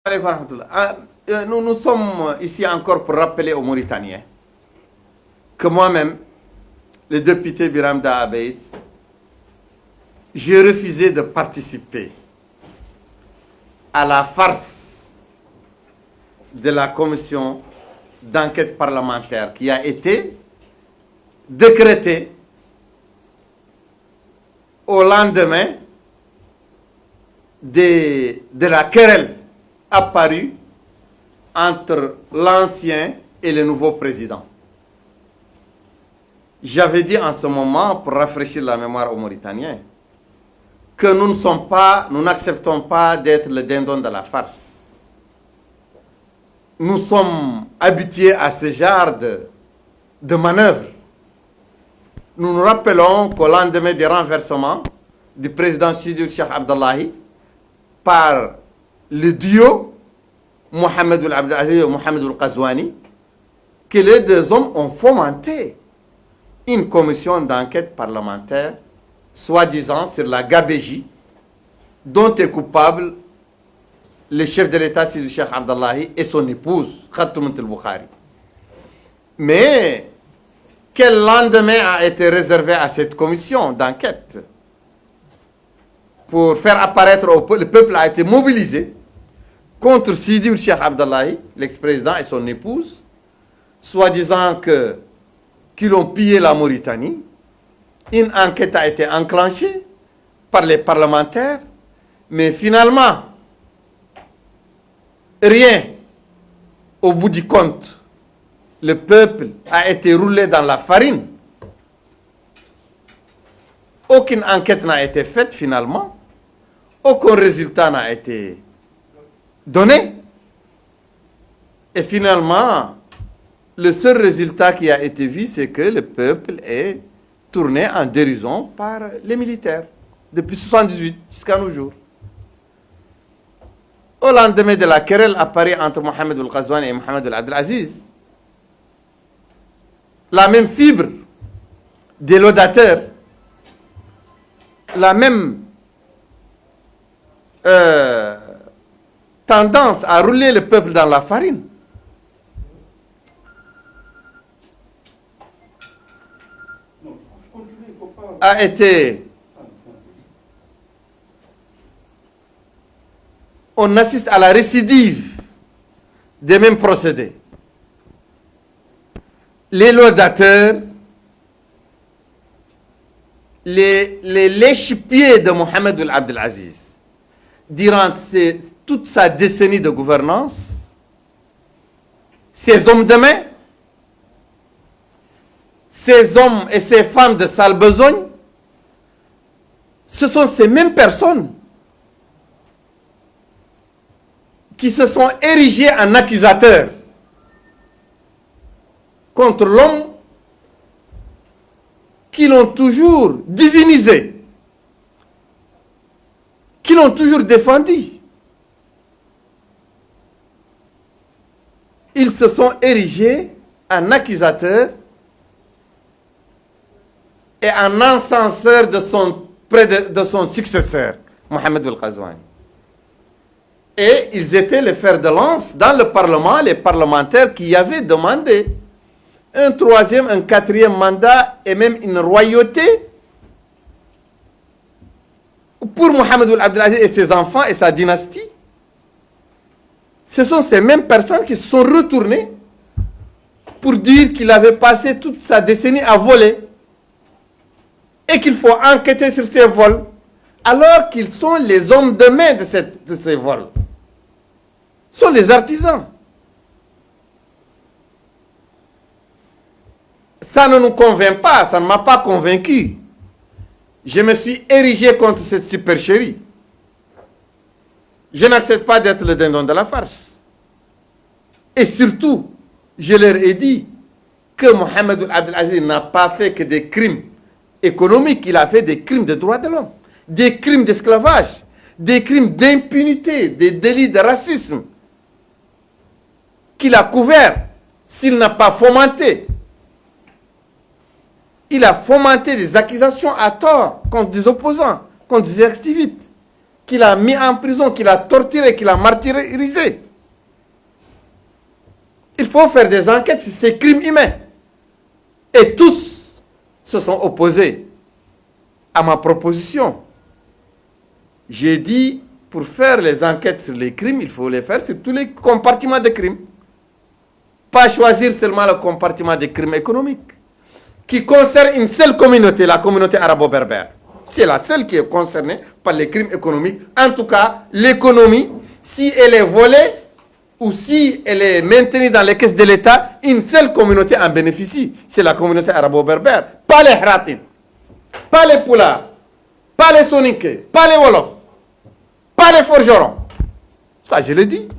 Nous sommes ici encore pour rappeler aux Mauritaniens que moi-même, le député Biramda Abeid, j'ai refusé de participer à la farce de la commission d'enquête parlementaire qui a été décrétée au lendemain de la querelle apparue entre l'ancien et le nouveau président. J'avais dit en ce moment, pour rafraîchir la mémoire aux Mauritaniens, que nous n'acceptons pas d'être le dindon de la farce. Nous sommes habitués à ce genre de manœuvre. Nous nous rappelons qu'au lendemain des renversements du président Sidi Cheikh Abdallahi par le duo Mohamed Abdelaziz et Mohamed Qazouani, que les deux hommes ont fomenté une commission d'enquête parlementaire, soi-disant sur la gabégie dont est coupable le chef de l'État Sidi Cheikh Abdallahi et son épouse Khatoumata al-Bukhari. Mais quel lendemain a été réservé à cette commission d'enquête? Pour faire apparaître le peuple a été mobilisé contre Sidi Cheikh Abdallahi, l'ex-président et son épouse, soi-disant qu'ils ont pillé la Mauritanie. Une enquête a été enclenchée par les parlementaires, mais finalement, rien au bout du compte. Le peuple a été roulé dans la farine. Aucune enquête n'a été faite finalement. Aucun résultat n'a été donné. Et finalement, le seul résultat qui a été vu, c'est que le peuple est tourné en dérision par les militaires depuis 1978 jusqu'à nos jours. Au lendemain de la querelle apparue entre Mohamed Qazouani et Mohamed Abdelaziz, la même fibre des laudateurs, la même tendance à rouler le peuple dans la farine, a été... On assiste à la récidive des mêmes procédés. Les laudateurs, les lèche-pieds de Mohamed Abdelaziz, durant toute sa décennie de gouvernance, ces hommes de main, ces hommes et ces femmes de sale besogne, ce sont ces mêmes personnes qui se sont érigés en accusateurs contre l'homme, qui l'ont toujours divinisé, qui l'ont toujours défendu. Ils se sont érigés en accusateurs et en encenseurs de son successeur, Mohamed Qazouani. Et ils étaient les fers de lance dans le Parlement, les parlementaires qui avaient demandé un troisième, un quatrième mandat et même une royauté pour Mohamed Abdelaziz et ses enfants et sa dynastie. Ce sont ces mêmes personnes qui se sont retournées pour dire qu'il avait passé toute sa décennie à voler et qu'il faut enquêter sur ces vols, alors qu'ils sont les hommes de main de ces vols. Ce sont les artisans. Ça ne nous convainc pas, ça ne m'a pas convaincu. Je me suis érigé contre cette supercherie. Je n'accepte pas d'être le dindon de la farce. Et surtout, je leur ai dit que Mohamed Abdelaziz n'a pas fait que des crimes économiques, il a fait des crimes de droits de l'homme, des crimes d'esclavage, des crimes d'impunité, des délits de racisme qu'il a couverts s'il n'a pas fomenté. Il a fomenté des accusations à tort contre des opposants, contre des activistes, qu'il a mis en prison, qu'il a torturé, qu'il a martyrisé. Il faut faire des enquêtes sur ces crimes humains. Et tous se sont opposés à ma proposition. J'ai dit, pour faire les enquêtes sur les crimes, il faut les faire sur tous les compartiments de crimes. Pas choisir seulement le compartiment des crimes économiques, qui concerne une seule communauté, la communauté arabo-berbère. C'est la seule qui est concernée par les crimes économiques. En tout cas, l'économie, si elle est volée ou si elle est maintenue dans les caisses de l'État, une seule communauté en bénéficie. C'est la communauté arabo-berbère. Pas les Hratin, pas les Poulards, pas les Soninké, pas les Wolofs, pas les forgerons. Ça, je l'ai dit.